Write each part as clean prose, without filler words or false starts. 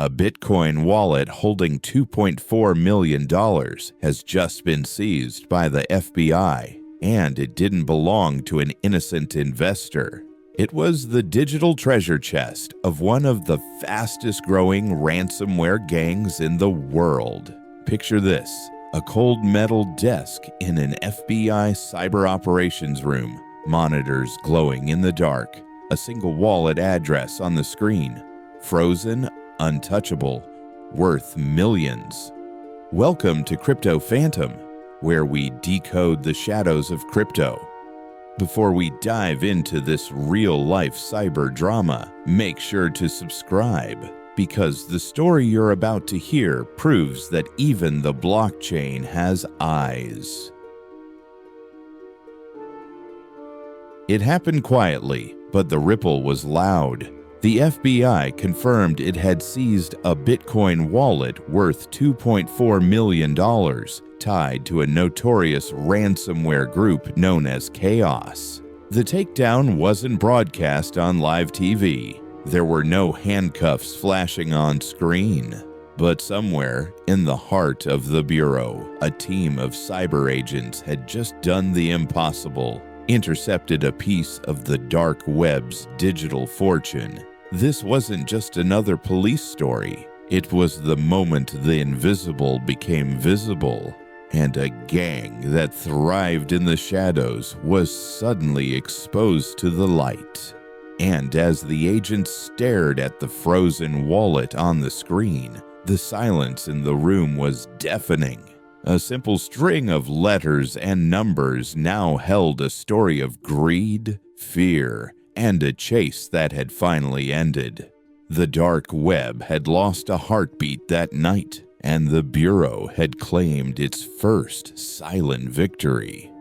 A Bitcoin wallet holding $2.4 million has just been seized by the FBI, and it didn't belong to an innocent investor. It was the digital treasure chest of one of the fastest-growing ransomware gangs in the world. Picture this: a cold metal desk in an FBI cyber operations room, monitors glowing in the dark, a single wallet address on the screen, frozen, untouchable, worth millions. Welcome to Crypto Phantom, where we decode the shadows of crypto. Before we dive into this real-life cyber drama, make sure to subscribe, because the story you're about to hear proves that even the blockchain has eyes. It happened quietly, but the ripple was loud. The FBI confirmed it had seized a Bitcoin wallet worth $2.4 million, tied to a notorious ransomware group known as Chaos. The takedown wasn't broadcast on live TV. There were no handcuffs flashing on screen. But somewhere in the heart of the Bureau, a team of cyber agents had just done the impossible, intercepted a piece of the dark web's digital fortune. This wasn't just another police story. It was the moment the invisible became visible, and a gang that thrived in the shadows was suddenly exposed to the light. And as the agents stared at the frozen wallet on the screen, the silence in the room was deafening. A simple string of letters and numbers now held a story of greed, fear, and a chase that had finally ended. The dark web had lost a heartbeat that night, and the Bureau had claimed its first silent victory.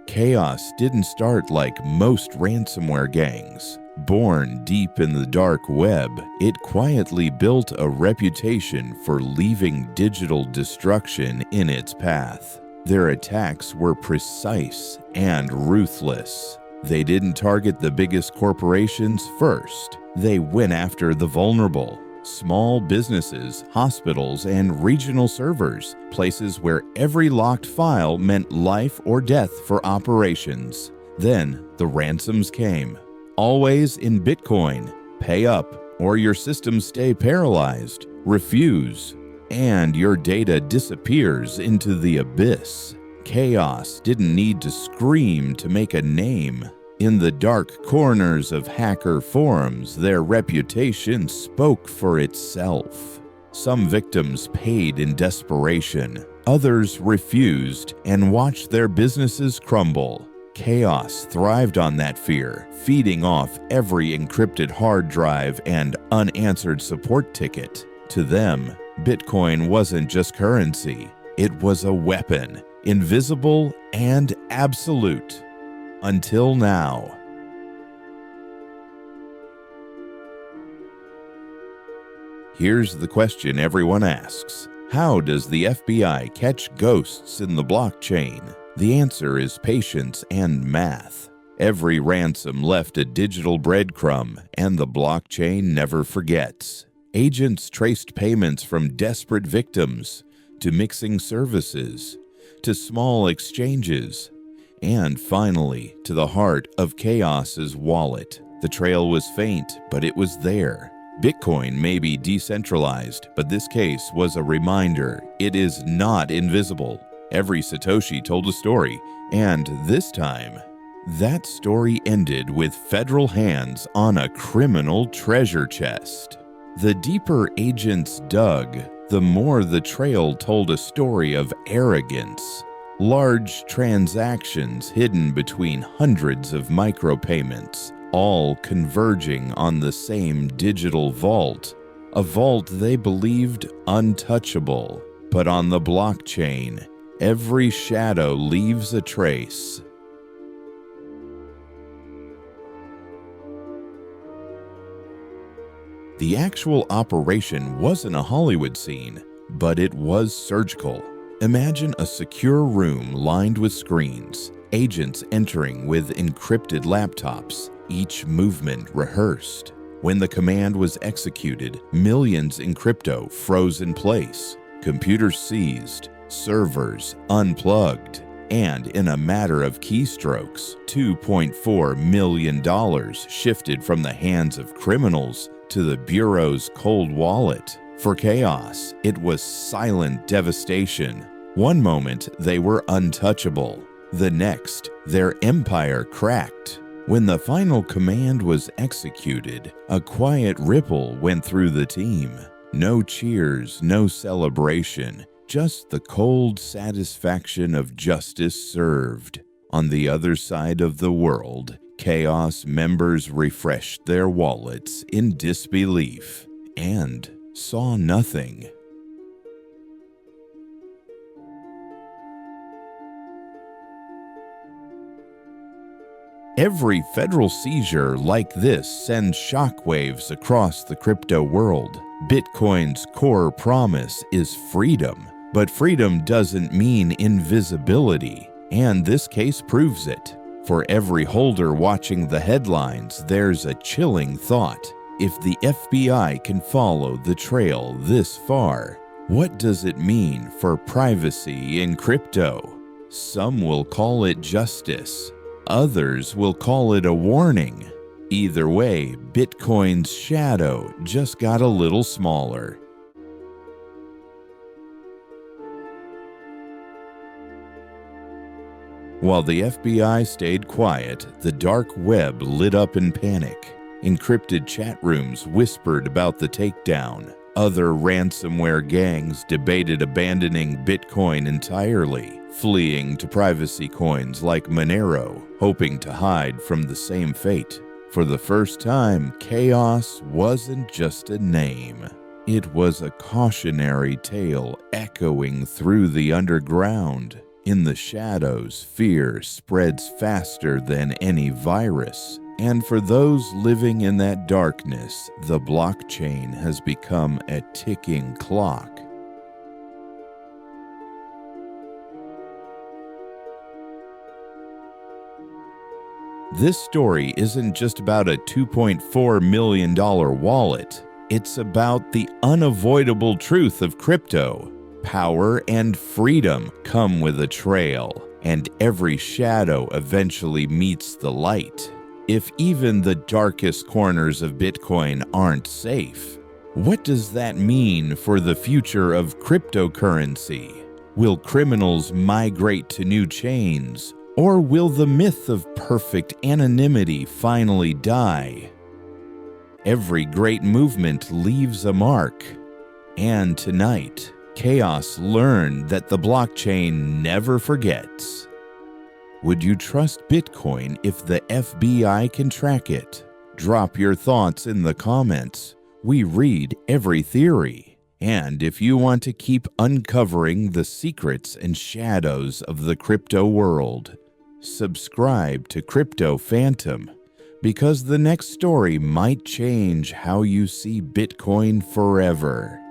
Chaos didn't start like most ransomware gangs. Born deep in the dark web, it quietly built a reputation for leaving digital destruction in its path. Their attacks were precise and ruthless. They didn't target the biggest corporations first. They went after the vulnerable, small businesses, hospitals, and regional servers, places where every locked file meant life or death for operations. Then the ransoms came. Always in Bitcoin. Pay up, or your systems stay paralyzed. Refuse, and your data disappears into the abyss. Chaos didn't need to scream to make a name. In the dark corners of hacker forums, their reputation spoke for itself. Some victims paid in desperation. Others refused and watched their businesses crumble. Chaos thrived on that fear, feeding off every encrypted hard drive and unanswered support ticket. To them, Bitcoin wasn't just currency. It was a weapon, invisible and absolute. Until now. Here's the question everyone asks. How does the FBI catch ghosts in the blockchain? The answer is patience and math. Every ransom left a digital breadcrumb, and the blockchain never forgets. Agents traced payments from desperate victims to mixing services, to small exchanges, and finally to the heart of Chaos's wallet. The trail was faint, but it was there. Bitcoin may be decentralized, but this case was a reminder it is not invisible. Every Satoshi told a story, and this time, that story ended with federal hands on a criminal treasure chest. The deeper agents dug, the more the trail told a story of arrogance. Large transactions hidden between hundreds of micropayments, all converging on the same digital vault, a vault they believed untouchable. But on the blockchain, every shadow leaves a trace. The actual operation wasn't a Hollywood scene, but it was surgical. Imagine a secure room lined with screens, agents entering with encrypted laptops, each movement rehearsed. When the command was executed, millions in crypto froze in place, computers seized, servers unplugged, and in a matter of keystrokes, $2.4 million shifted from the hands of criminals to the Bureau's cold wallet. For Chaos, it was silent devastation. One moment, they were untouchable. The next, their empire cracked. When the final command was executed, a quiet ripple went through the team. No cheers, no celebration, just the cold satisfaction of justice served. On the other side of the world, Chaos members refreshed their wallets in disbelief and saw nothing. Every federal seizure like this sends shockwaves across the crypto world. Bitcoin's core promise is freedom, but freedom doesn't mean invisibility, and this case proves it. For every holder watching the headlines, there's a chilling thought. If the FBI can follow the trail this far, what does it mean for privacy in crypto? Some will call it justice. Others will call it a warning. Either way, Bitcoin's shadow just got a little smaller. While the FBI stayed quiet, the dark web lit up in panic. Encrypted chat rooms whispered about the takedown. Other ransomware gangs debated abandoning Bitcoin entirely, fleeing to privacy coins like Monero, hoping to hide from the same fate. For the first time, Chaos wasn't just a name. It was a cautionary tale echoing through the underground. In the shadows, fear spreads faster than any virus. And for those living in that darkness, the blockchain has become a ticking clock. This story isn't just about a $2.4 million wallet. It's about the unavoidable truth of crypto. Power and freedom come with a trail, and every shadow eventually meets the light. If even the darkest corners of Bitcoin aren't safe, what does that mean for the future of cryptocurrency? Will criminals migrate to new chains, or will the myth of perfect anonymity finally die? Every great movement leaves a mark, and tonight, Chaos learned that the blockchain never forgets. Would you trust Bitcoin if the FBI can track it? Drop your thoughts in the comments. We read every theory. And if you want to keep uncovering the secrets and shadows of the crypto world, subscribe to Crypto Phantom, because the next story might change how you see Bitcoin forever.